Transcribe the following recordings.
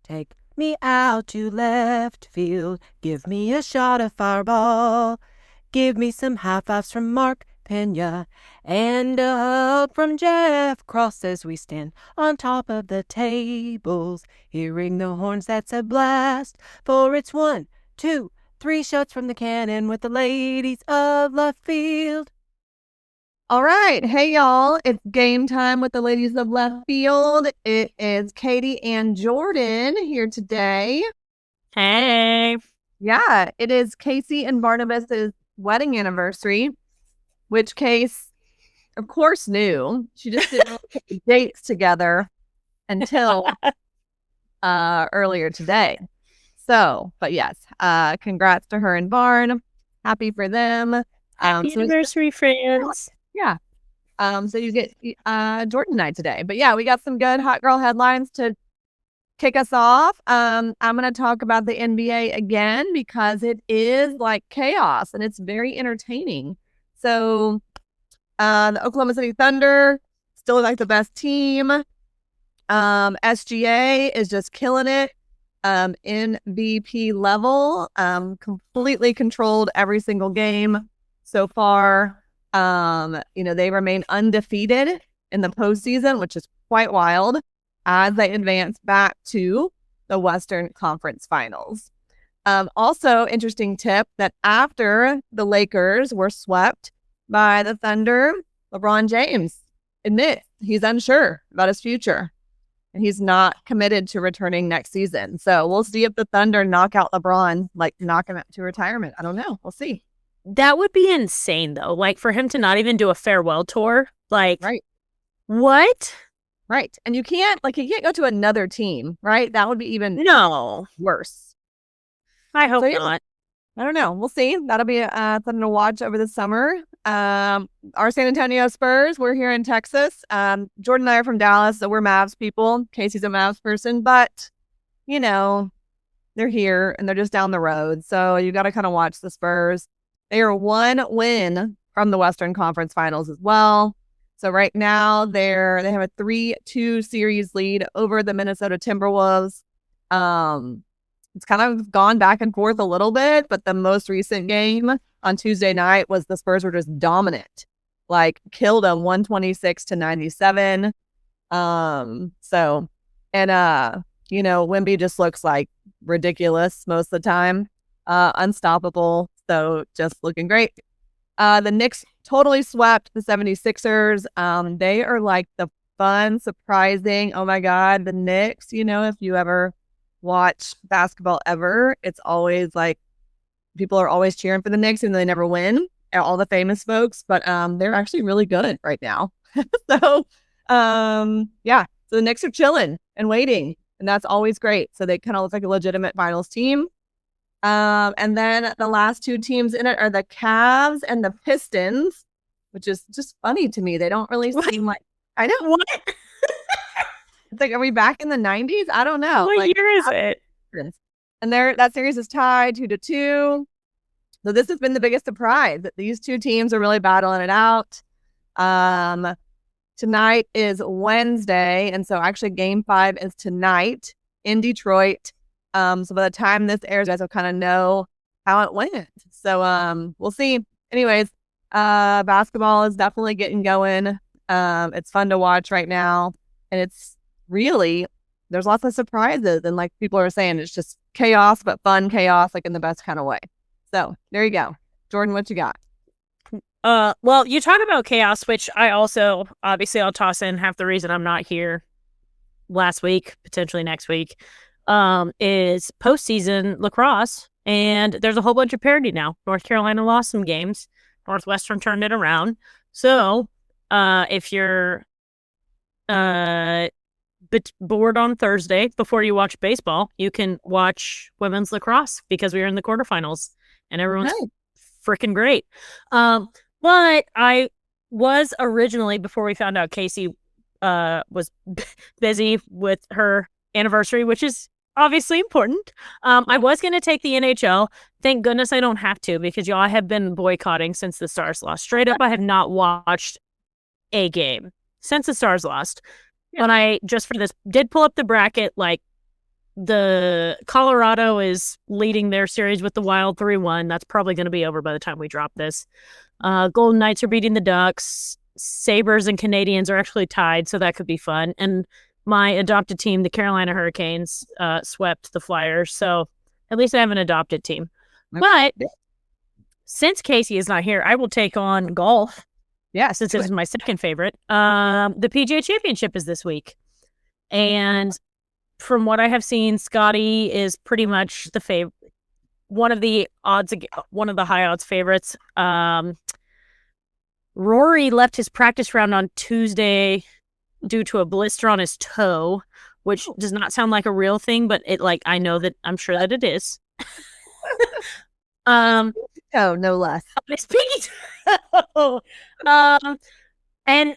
Take me out to left field. Give me a shot of Fireball. Give me some high fives from Mark Pena and a hug from Jeff Cross as we stand on top of the tables. Hearing the horns, that's a blast. For it's 1, 2, 3 shots from the cannon with the ladies of left field. All right. Hey, y'all. It's game time with the ladies of left field. It is Katie and Jordan here today. Hey. Yeah, it is Casey and Barnabas's wedding anniversary, which Case, of course, knew. She just didn't really put the dates together until earlier today. So, but yes, congrats to her and Barn. Happy for them. Happy anniversary, friends. Yeah. So you get Jordan and I today. But yeah, we got some good hot girl headlines to kick us off. I'm going to talk about the NBA again because it is like chaos and it's very entertaining. So the Oklahoma City Thunder still like the best team. SGA is just killing it. MVP level, completely controlled every single game so far. They remain undefeated in the postseason, which is quite wild as they advance back to the Western Conference Finals. Also, interesting tip that after the Lakers were swept by the Thunder, LeBron James admits he's unsure about his future and he's not committed to returning next season. So we'll see if the Thunder knock out LeBron, like knock him out to retirement. I don't know. We'll see. That would be insane, though. Like, for him to not even do a farewell tour. Like, right. What? Right. And you can't go to another team, right? That would be even worse. I hope not. I don't know. We'll see. That'll be something to watch over the summer. Our San Antonio Spurs, we're here in Texas. Jordan and I are from Dallas, so we're Mavs people. Casey's a Mavs person, but, they're here and they're just down the road. So you got to kind of watch the Spurs. They are 1 win from the Western Conference Finals as well. So right now they have a 3-2 series lead over the Minnesota Timberwolves. It's kind of gone back and forth a little bit, but the most recent game on Tuesday night was the Spurs were just dominant, like killed them 126-97. Wemby just looks like ridiculous most of the time, unstoppable. So just looking great. The Knicks totally swept the 76ers. They are like the fun, surprising, oh my God, the Knicks, if you ever watch basketball ever, it's always like people are always cheering for the Knicks and they never win, all the famous folks, but they're actually really good right now. So the Knicks are chilling and waiting, and that's always great. So they kind of look like a legitimate finals team. And then the last 2 teams in it are the Cavs and the Pistons, which is just funny to me. They don't really seem like, I know. What? It's like, are we back in the 90s? I don't know. What year is it? And that series is tied 2-2. So this has been the biggest surprise that these 2 teams are really battling it out. Tonight is Wednesday. And so actually game 5 is tonight in Detroit. So by the time this airs, you guys will kind of know how it went. So we'll see. Anyways, basketball is definitely getting going. It's fun to watch right now. And it's really, there's lots of surprises. And like people are saying, it's just chaos, but fun chaos, like in the best kind of way. So there you go. Jordan, what you got? Well, you talk about chaos, which I also, obviously, I'll toss in half the reason I'm not here last week, potentially next week. Is postseason lacrosse, and there's a whole bunch of parity now. North Carolina lost some games. Northwestern turned it around. So, if you're bored on Thursday before you watch baseball, you can watch women's lacrosse because we are in the quarterfinals, and everyone's freaking great. But I was originally, before we found out Casey was busy with her anniversary, which is obviously important. I was going to take the NHL. Thank goodness I don't have to, because y'all have been boycotting since the Stars lost. Straight up, I have not watched a game since the Stars lost. Yeah. When I, just for this, did pull up the bracket like the Colorado is leading their series with the Wild 3-1. That's probably going to be over by the time we drop this. Golden Knights are beating the Ducks. Sabres and Canadians are actually tied, so that could be fun. And my adopted team, the Carolina Hurricanes, swept the Flyers. So at least I have an adopted team. But since Casey is not here, I will take on golf. Yeah, since it is my second favorite. The PGA Championship is this week. And from what I have seen, Scotty is pretty much the favorite. One of the high odds favorites. Rory left his practice round on Tuesday due to a blister on his toe, which does not sound like a real thing, but I'm sure that it is. Oh, no less. Miss Pinky toe. And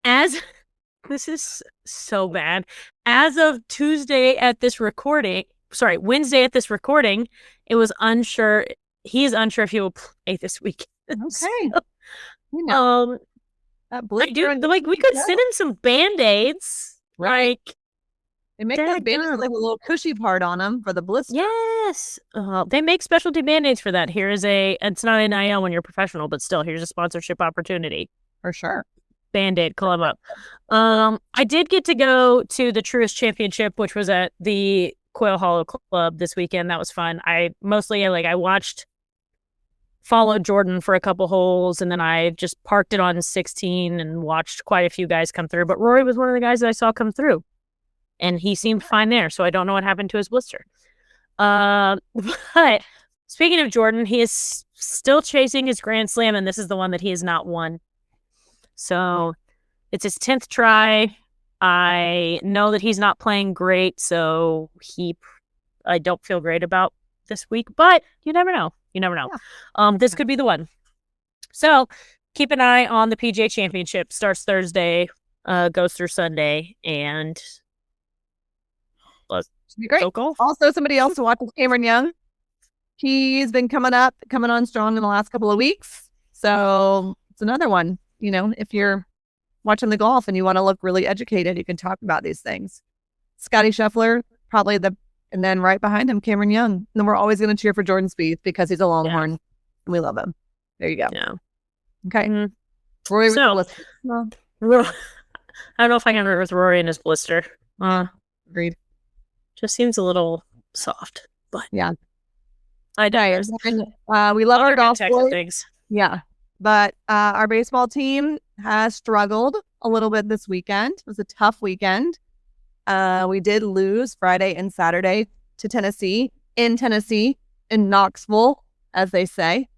as this is so bad, as of Wednesday at this recording, it was unsure. He is unsure if he will play this week. Okay. That we could send in some Band-Aids. Right. They make that Band-Aid like a little cushy part on them for the blister. Yes. They make specialty Band-Aids for that. It's not an NIL when you're professional, but still, here's a sponsorship opportunity. For sure. Band-Aid, call them up. I did get to go to the Truist Championship, which was at the Quail Hollow Club this weekend. That was fun. I followed Jordan for a couple holes, and then I just parked it on 16 and watched quite a few guys come through. But Rory was one of the guys that I saw come through, and he seemed fine there. So I don't know what happened to his blister. But speaking of Jordan, he is still chasing his Grand Slam, and this is the one that he has not won. So it's his 10th try. I know that he's not playing great, so I don't feel great about this week, but you never know. Yeah. This could be the one. So keep an eye on the PGA Championship. Starts Thursday, goes through Sunday, and should be great. Golf. Also, somebody else to watch is Cameron Young. He's been coming on strong in the last couple of weeks. So it's another one. If you're watching the golf and you want to look really educated, you can talk about these things. Scotty Scheffler, probably and then right behind him, Cameron Young. And then we're always going to cheer for Jordan Spieth because he's a Longhorn. Yeah. And we love him. There you go. Yeah. Okay. Mm-hmm. Rory, I don't know if I can agree with Rory and his blister. Agreed. Just seems a little soft, but yeah. I die. We love our golf things. Yeah. But our baseball team has struggled a little bit this weekend. It was a tough weekend. We did lose Friday and Saturday to Tennessee, in Knoxville, as they say.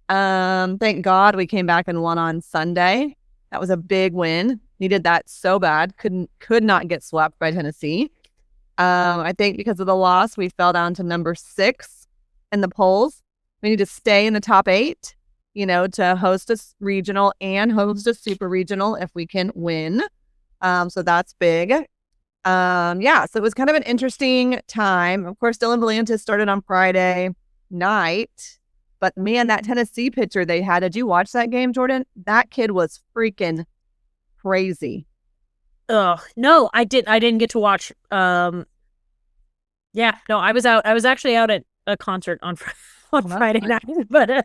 Thank God we came back and won on Sunday. That was a big win. Needed that so bad. Could not get swept by Tennessee. I think because of the loss, we fell down to number 6 in the polls. We need to stay in the top 8, to host a regional and host a super regional if we can win. So that's big. So it was kind of an interesting time. Of course, Dylan Valantis started on Friday night, but man, that Tennessee pitcher they had, did you watch that game, Jordan? That kid was freaking crazy. Oh, no, I didn't get to watch. I was out. I was actually out at a concert on Friday night, but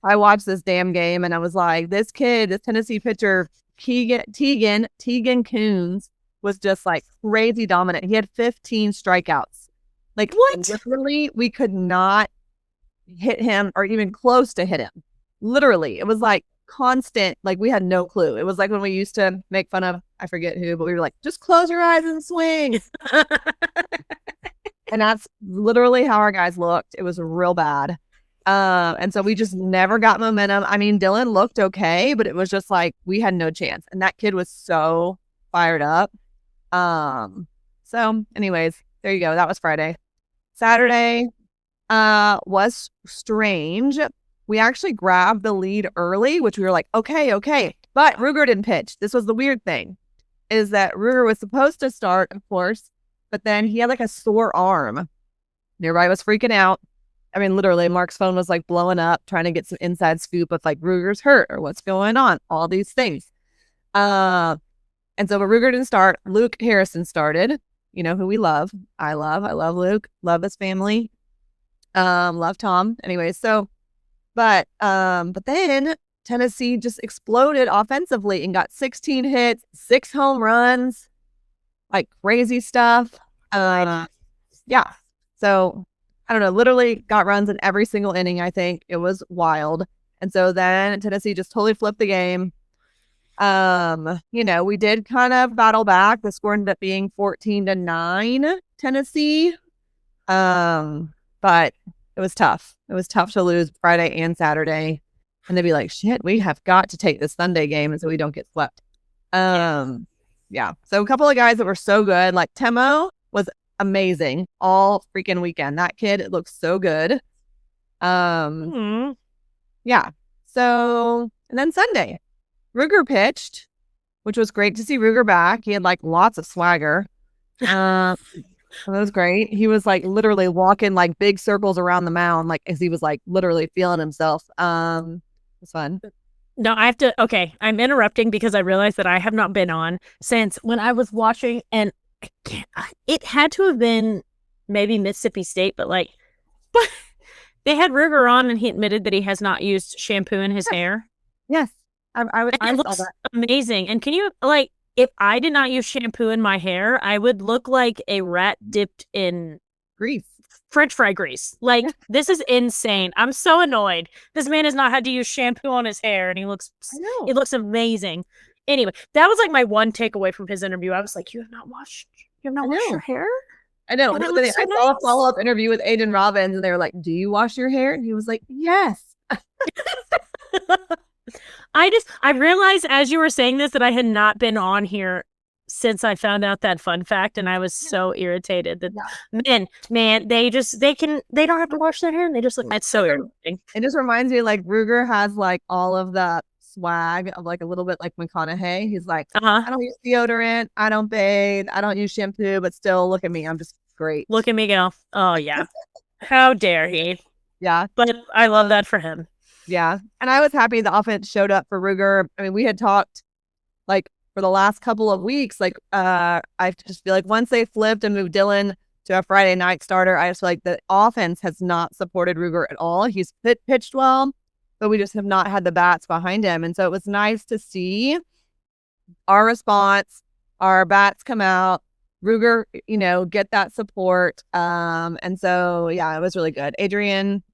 I watched this damn game and I was like, this Tennessee pitcher, Tegan Coons, was just like crazy dominant. He had 15 strikeouts. Like, what? Literally, we could not hit him or even close to hit him. Literally, it was like constant. Like, we had no clue. It was like when we used to make fun of, I forget who, but we were like, just close your eyes and swing. And that's literally how our guys looked. It was real bad. And so we just never got momentum. I mean, Dylan looked okay, but it was just like we had no chance. And that kid was so fired up. So anyways, there you go. That was Friday. Saturday was strange. We actually grabbed the lead early, which we were like, okay. But Ruger didn't pitch. This was the weird thing, is that Ruger was supposed to start, of course, but then he had like a sore arm. Everybody was freaking out. I mean, literally, Mark's phone was like blowing up, trying to get some inside scoop of like Ruger's hurt or what's going on, all these things. And so, but Ruger didn't start. Luke Harrison started. you know who we love. I love Luke. Love his family. Love Tom. Anyway, so but then Tennessee just exploded offensively and got 16 hits, 6 home runs, like crazy stuff. Yeah. So I don't know, literally got runs in every single inning, I think. It was wild. And so then Tennessee just totally flipped the game. You know, we did kind of battle back. The score ended up being 14-9 Tennessee. But it was tough. It was tough to lose Friday and Saturday. And they'd be like, shit, we have got to take this Sunday game and so we don't get swept. Yeah. So a couple of guys that were so good, like Temo was amazing all freaking weekend. That kid looks so good. Yeah. So, and then Sunday, Ruger pitched, which was great to see Ruger back. He had like lots of swagger. That was great. He was like literally walking like big circles around the mound, like as he was like literally feeling himself. It was fun. No, I have to. Okay, I'm interrupting because I realized that I have not been on since when I was watching, and it had to have been maybe Mississippi State, but they had Ruger on, and he admitted that he has not used shampoo in his hair. Yes, I it looks amazing. And can you if I did not use shampoo in my hair, I would look like a rat dipped in grease. French fry grease. Like, this is insane. I'm so annoyed. This man has not had to use shampoo on his hair, and it looks amazing. Anyway, that was like my one takeaway from his interview. I was like, you have not washed your hair? I know. I saw a follow-up interview with Aiden Robbins, and they were like, do you wash your hair? And he was like, yes. I realized as you were saying this that I had not been on here since I found out that fun fact, and I was so irritated that man, they don't have to wash their hair, and they just look. It's so irritating. It just reminds me like Ruger has like all of the swag of like a little bit like McConaughey. He's like, I don't use deodorant, I don't bathe, I don't use shampoo, but still look at me, I'm just great. Look at me go. Oh yeah. How dare he? Yeah. But I love that for him. Yeah. And I was happy the offense showed up for Ruger. I mean, we had talked like for the last couple of weeks, like I just feel like once they flipped and moved Dylan to a Friday night starter, I just feel like the offense has not supported Ruger at all. He's pitched well, but we just have not had the bats behind him. And so it was nice to see our response, our bats come out, Ruger, you know, get that support. And so, yeah, it was really good. Adrian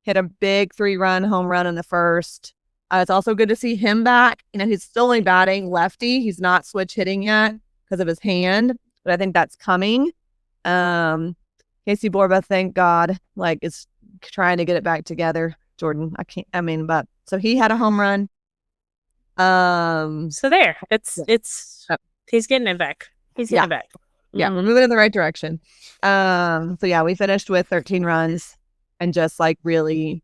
hit a big 3-run home run in the first. It's also good to see him back. You know, he's still only batting lefty. He's not switch hitting yet because of his hand, but I think that's coming. Casey Borba, thank God, like is trying to get it back together. Jordan, but so he had a home run. So there, he's getting it back. He's getting it back. Yeah, we're moving in the right direction. So yeah, we finished with 13 runs and just like really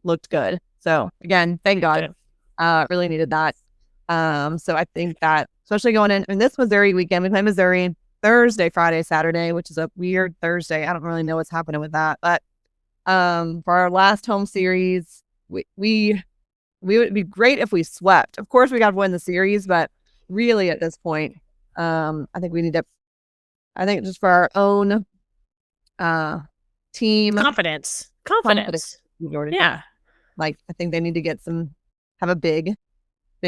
looked good. So again, thank God. Really needed that. So I think that especially going in this Missouri weekend, we play Missouri Thursday, Friday, Saturday, which is a weird Thursday. I don't really know what's happening with that. But for our last home series, we would be great if we swept. Of course, we got to win the series, but really at this point, I think we need to. I think just for our own team confidence. Yeah, like I think they need to have a big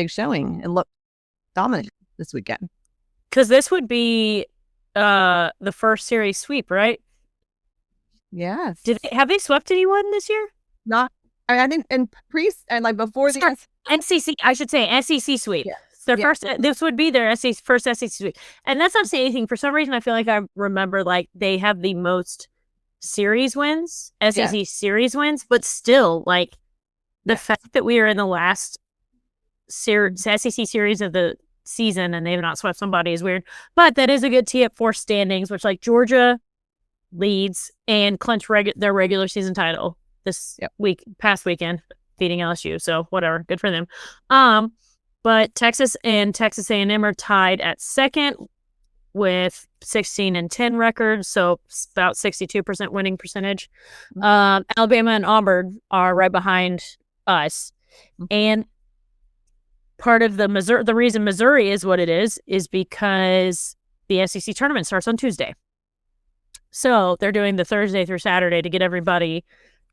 showing and look dominant this weekend. Because this would be the first series sweep, right? Yes. Have they swept anyone this year? Not. I think in and like before the NCC, I should say SEC sweep. Yes. Their first. This would be their first SEC sweep, and that's not saying anything. For some reason, I feel like I remember like they have the most series wins, SEC series wins, but still, like the fact that we are in the last SEC series of the season and they've not swept somebody is weird. But that is a good tee up for standings, which like Georgia leads and clinch their regular season title this past weekend, beating LSU. So whatever, good for them. But Texas and Texas A&M are tied at second with 16-10 records, so about 62% winning percentage. Alabama and Auburn are right behind us. And part of the reason Missouri is what it is because the SEC tournament starts on Tuesday. So they're doing the Thursday through Saturday to get everybody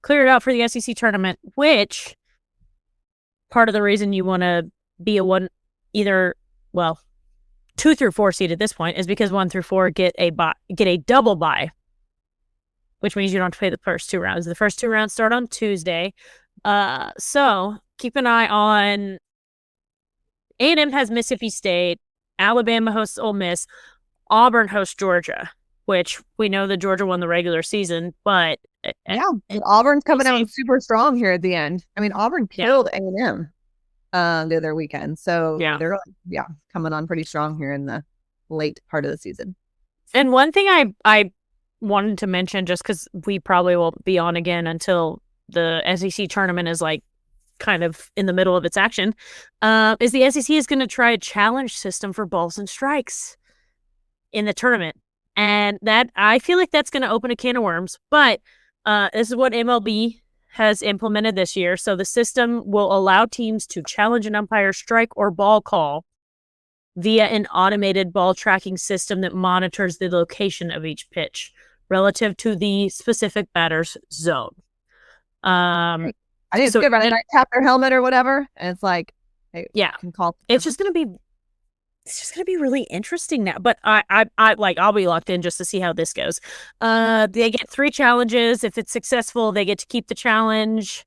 cleared out for the SEC tournament, which part of the reason you want to be a 2 through 4 seed at this point is because 1 through 4 get a double bye, which means you don't have to play the first 2 rounds. The first 2 rounds start on Tuesday. So keep an eye on A&M has Mississippi State, Alabama hosts Ole Miss, Auburn hosts Georgia, which we know that Georgia won the regular season, but Auburn's coming out super strong here at the end. I mean, Auburn killed A&M the other weekend, so they're coming on pretty strong here in the late part of the season. And one thing I wanted to mention, just because we probably won't be on again until the SEC tournament is like kind of in the middle of its action, is the SEC is going to try a challenge system for balls and strikes in the tournament. And that, I feel like that's going to open a can of worms. But this is what MLB has implemented this year. So the system will allow teams to challenge an umpire's strike or ball call via an automated ball tracking system that monitors the location of each pitch relative to the specific batter's zone. I think it's good, right? They tap their helmet or whatever, and it's like, hey, can call. It's just gonna be really interesting now. But I'll be locked in just to see how this goes. They get 3 challenges. If it's successful, they get to keep the challenge.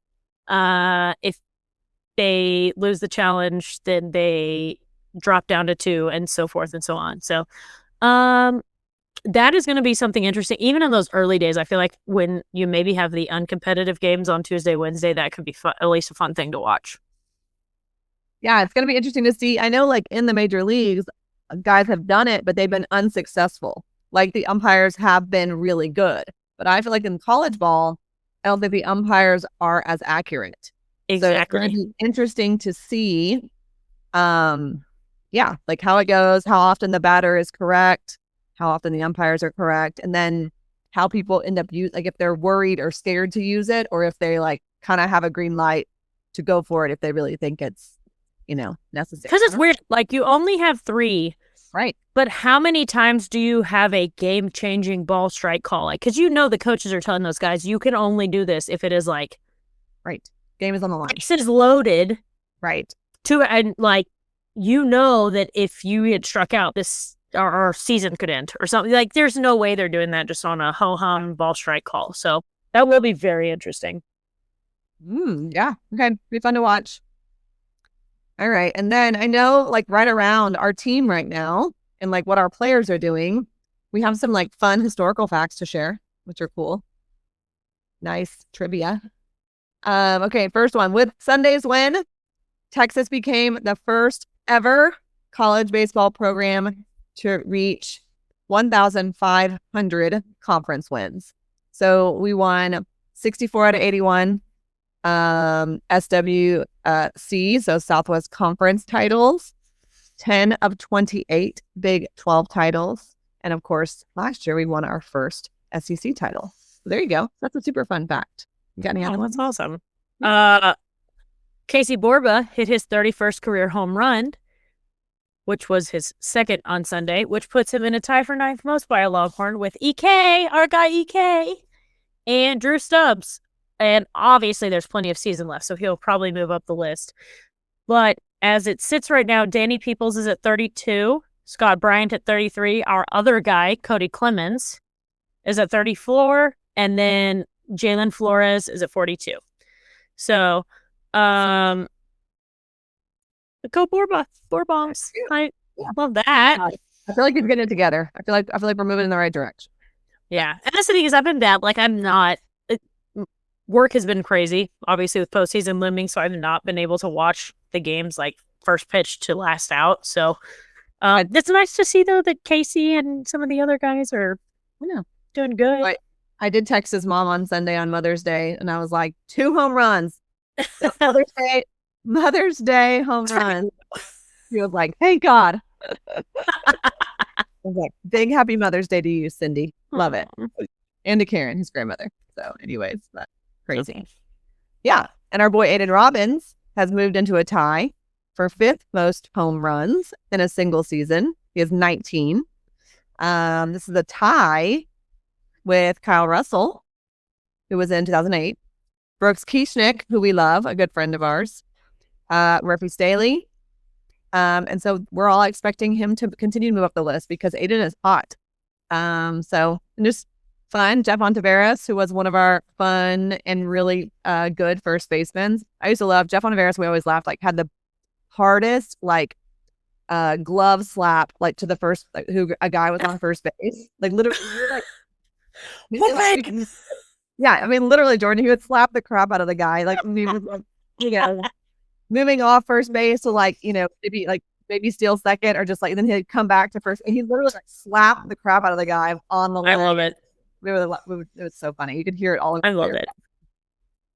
If they lose the challenge, then they drop down to 2, and so forth and so on. So, that is going to be something interesting. Even in those early days, I feel like when you maybe have the uncompetitive games on Tuesday, Wednesday, that could be at least a fun thing to watch. Yeah, it's going to be interesting to see. I know, like, in the major leagues, guys have done it, but they've been unsuccessful. Like, the umpires have been really good. But I feel like in college ball, I don't think the umpires are as accurate. Exactly. So it's going to be interesting to see, like how it goes, how often the batter is correct, how often the umpires are correct, and then how people end up if they're worried or scared to use it, or if they like kind of have a green light to go for it if they really think it's, necessary. Because it's weird. Like, you only have 3. Right. But how many times do you have a game-changing ball strike call? Like, because the coaches are telling those guys, you can only do this if it is like... Right. Game is on the line. It is loaded. Right. And like, that if you had struck out, our season could end or something. Like, there's no way they're doing that just on a ho-hum ball strike call. So that will be very interesting. Yeah. Okay. Be fun to watch. All right. And then I know, like, right around our team right now and like what our players are doing, we have some like fun historical facts to share, which are cool. Nice trivia. Okay. First one. With Sunday's win, Texas became the first ever college baseball program to reach 1,500 conference wins. So we won 64 out of 81 SWC, so Southwest Conference titles, 10 of 28 Big 12 titles, and of course, last year we won our first SEC title. So there you go. That's a super fun fact. You got any other ones? That's awesome. Casey Borba hit his 31st career home run, which was his second on Sunday, which puts him in a tie for 9th most by a Longhorn with EK, our guy EK, and Drew Stubbs. And obviously there's plenty of season left, so he'll probably move up the list. But as it sits right now, Danny Peoples is at 32, Scott Bryant at 33, our other guy, Cody Clemens, is at 34, and then Jalen Flores is at 42. So, go Borba. Borbons. I love that. I feel like he's getting it together. I feel like we're moving in the right direction. Yeah. And that's the thing is, I've been bad. Like, work has been crazy, obviously, with postseason looming, so I've not been able to watch the games like first pitch to last out. So it's nice to see, though, that Casey and some of the other guys are doing good. I did text his mom on Sunday on Mother's Day, and I was like, 2 home runs. Mother's Day home runs. She was like, thank God. I was like, big happy Mother's Day to you, Cindy. Love it. And to Karen, his grandmother. So anyways, that's crazy. Yeah. And our boy Aiden Robbins has moved into a tie for 5th most home runs in a single season. He has 19. This is a tie with Kyle Russell, who was in 2008. Brooks Kieschnick, who we love, a good friend of ours. Murphy Staley. And so we're all expecting him to continue to move up the list because Aiden is hot. So just fun. Jeff Ontiveros, who was one of our fun and really good first basemen. I used to love Jeff Ontiveros. We always laughed, like had the hardest glove slap to the first, who a guy was on first base, literally yeah, I mean literally, Jordan, he would slap the crap out of the guy, moving off first base to maybe steal second, or just then he'd come back to first, and he literally slap the crap out of the guy on the line. I love it. It was so funny. You could hear it all. I love it.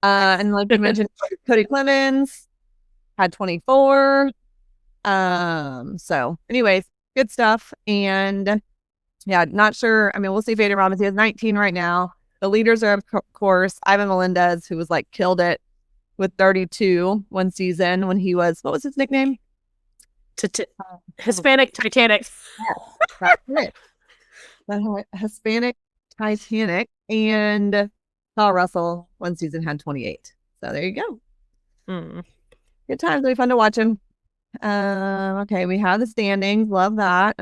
And like you mentioned, Cody Clemens had 24. So anyways, good stuff. And yeah, not sure. I mean, we'll see. Fader Robinson, he has 19 right now. The leaders are, of course, Ivan Melendez, who was killed it with 32 one season when he was, what was his nickname? Hispanic Titanic. Yeah, that's it. Hispanic Titanic. And Kyle Russell one season had 28. So there you go. Good times. It'll be fun to watch him. Okay, we have the standings. Love that.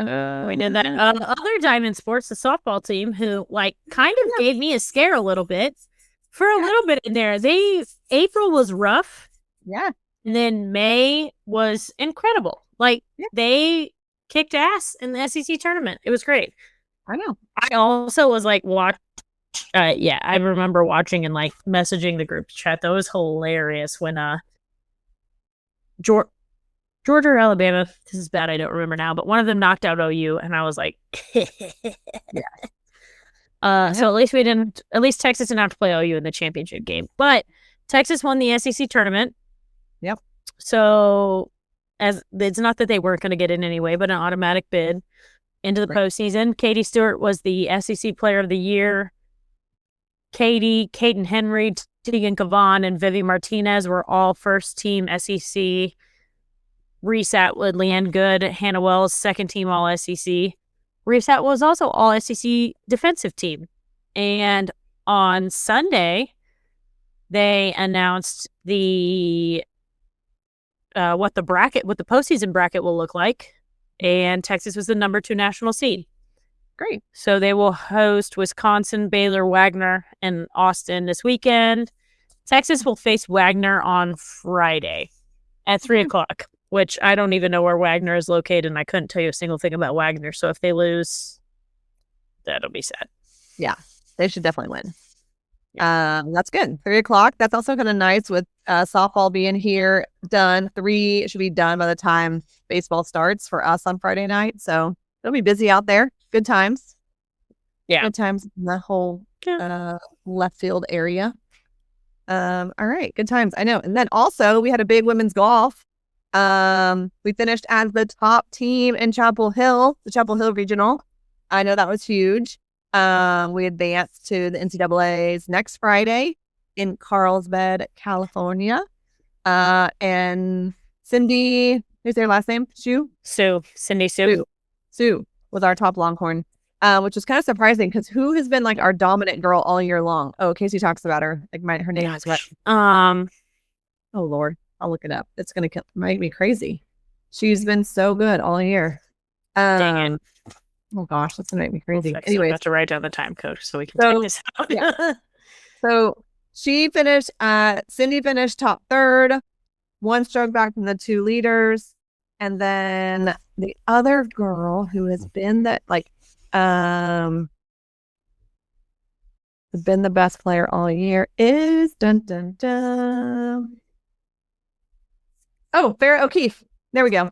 We did that. Other Diamond Sports, the softball team, who kind of gave me a scare a little bit for a little bit in there. April was rough. Yeah. And then May was incredible. They kicked ass in the SEC tournament. It was great. I know. I also was I remember watching and messaging the group chat. That was hilarious when Georgia or Alabama, this is bad, I don't remember now, but one of them knocked out OU, and I was like, yeah. So at least Texas didn't have to play OU in the championship game, but Texas won the SEC tournament. Yep. So it's not that they weren't going to get in anyway, but an automatic bid into the postseason. Katie Stewart was the SEC Player of the Year. Caden Henry, Tegan Cavan, and Vivi Martinez were all first-team SEC. Reese Atwood, Leanne Good, Hannah Wells, second-team All-SEC. Reese Atwood was also All-SEC defensive team. And on Sunday, they announced what the postseason bracket will look like. And Texas was the number 2 national seed. Great. So they will host Wisconsin, Baylor, Wagner, and Austin this weekend. Texas will face Wagner on Friday at 3 o'clock, which I don't even know where Wagner is located, and I couldn't tell you a single thing about Wagner. So if they lose, that'll be sad. Yeah, they should definitely win. Yeah. That's good. 3 o'clock. That's also kind of nice with softball being here, done. 3 should be done by the time baseball starts for us on Friday night. So it'll be busy out there. Good times. Yeah. Good times in the whole left field area. All right. Good times. I know. And then also we had a big women's golf. We finished as the top team in Chapel Hill, the Chapel Hill Regional. I know that was huge. We advanced to the NCAA's next Friday in Carlsbad, California. And Cindy, who's their last name? Cindy Sue was our top Longhorn, which was kind of surprising because who has been our dominant girl all year long? Oh, Casey talks about her. Her name is what? Oh Lord, I'll look it up. It's gonna make me crazy. She's been so good all year. Dang it. Oh gosh, that's gonna make me crazy. Anyway, I have to write down the time code so we can check this out. Yeah. So she finished. Cindy finished top 3rd, 1 stroke back from the 2 leaders, and then the other girl who has been been the best player all year is dun dun dun. Oh, Farrah O'Keefe. There we go.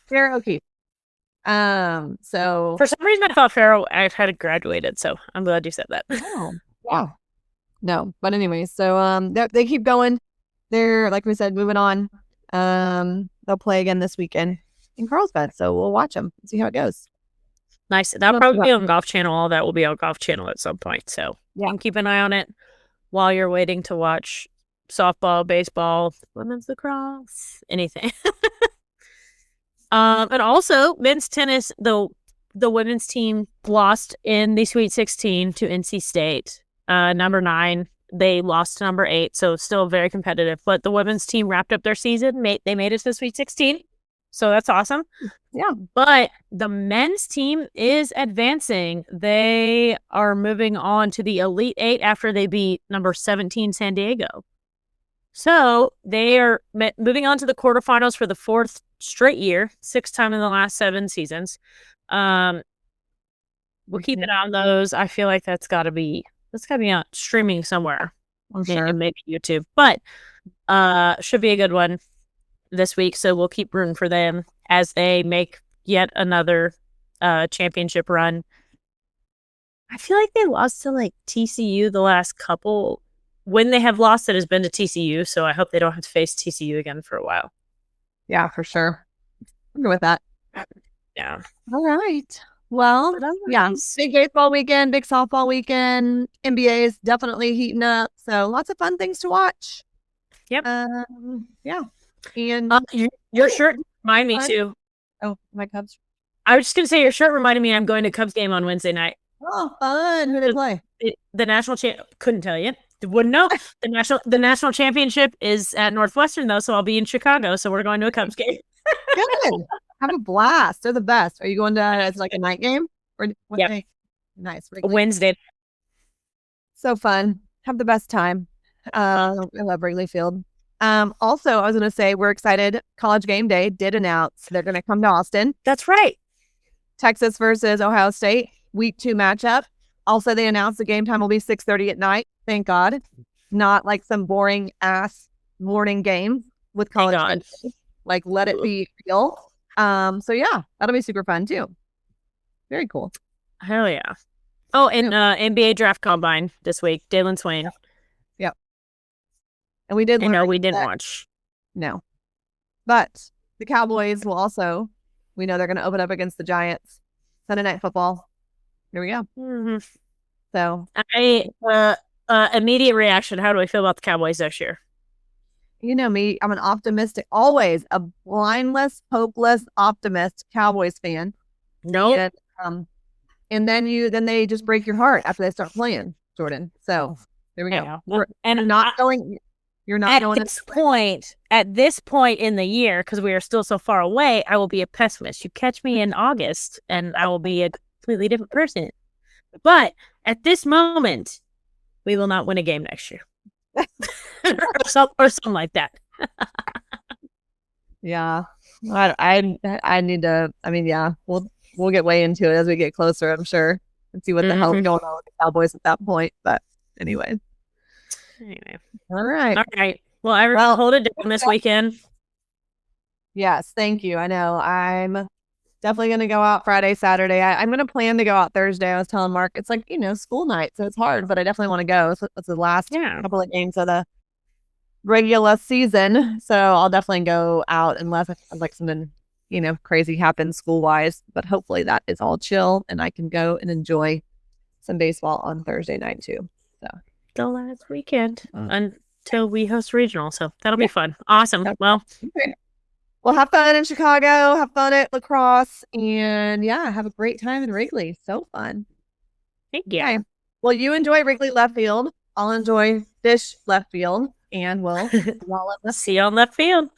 Farrah O'Keefe. So for some reason I thought Farrah had graduated, so I'm glad you said that. Oh, wow. No, but anyway, so they keep going. They're, like we said, moving on. They'll play again this weekend in Carlsbad, so we'll watch them and see how it goes. Nice. That'll probably be on Golf Channel. All that will be on Golf Channel at some point. So yeah, keep an eye on it while you're waiting to watch softball, baseball, women's lacrosse, anything. And also men's tennis, the the women's team lost in the Sweet 16 to NC State. Number 9, they lost to number 8, so still very competitive. But the women's team wrapped up their season. They made it to the Sweet 16, so that's awesome. Yeah. But the men's team is advancing. They are moving on to the Elite 8 after they beat number 17 San Diego. So they are moving on to the quarterfinals for the 4th straight year, 6th time in the last 7 seasons. We'll keep it on those. I feel like that's got to be on streaming somewhere. I'm sure. Maybe YouTube. But should be a good one this week. So we'll keep rooting for them as they make yet another championship run. I feel like they lost to like TCU the last couple. When they have lost, it has been to TCU. So I hope they don't have to face TCU again for a while. Yeah, for sure. I'm good with that. Yeah. All right. Well, yeah. Big baseball weekend, big softball weekend. NBA is definitely heating up. So lots of fun things to watch. Yep. Yeah. And your shirt reminded me too. Oh, my Cubs. I was just gonna say your shirt reminded me I'm going to Cubs game on Wednesday night. Oh, fun! Who did they play? The national couldn't tell you. Wouldn't know. The national championship is at Northwestern though, so I'll be in Chicago. So we're going to a Cubs game. Good. Have a blast. They're the best. Are you going to as like a night game or what day? Nice. Wednesday. So fun. Have the best time. I love Wrigley Field. Also, I was going to say we're excited. College Game Day did announce they're going to come to Austin. That's right. Texas versus Ohio State, week 2 matchup. Also, they announced the game time will be 6:30 at night. Thank God. Not like some boring ass morning game with college. Game day. Like, let it be real. So yeah, that'll be super fun too. Very cool. Hell yeah. Oh, and NBA draft combine this week. Dalen Swain. Yep. And we did. I know we didn't watch. No, but the Cowboys will also. We know they're going to open up against the Giants. Sunday Night Football. Here we go. Mm-hmm. So, immediate reaction. How do I feel about the Cowboys this year? You know me, I'm an optimistic, always a blindless, hopeless, optimist Cowboys fan. Nope. And then they just break your heart after they start playing, Jordan. So there we go. And you're not going at this point in the year, because we are still so far away, I will be a pessimist. You catch me in August and I will be a completely different person. But at this moment, we will not win a game next year. or something like that. Yeah. I need to, I mean, yeah, we'll get way into it as we get closer, I'm sure, and see what the hell is going on with the Cowboys at that point. But anyway. All right. Well, everyone hold it down this weekend. Yes, thank you. I know. I'm definitely going to go out Friday, Saturday. I'm going to plan to go out Thursday. I was telling Mark, it's like, school night, so it's hard, but I definitely want to go. It's the last couple of games of the regular season, so I'll definitely go out unless like something, crazy happens school-wise, but hopefully that is all chill and I can go and enjoy some baseball on Thursday night too. So the last weekend until we host regional, so that'll be fun. Awesome. Well, have fun in Chicago, have fun at lacrosse, and have a great time in Wrigley. So fun. Thank you. Okay. Well, you enjoy Wrigley left field. I'll enjoy Fish left field, and we'll see you on left field.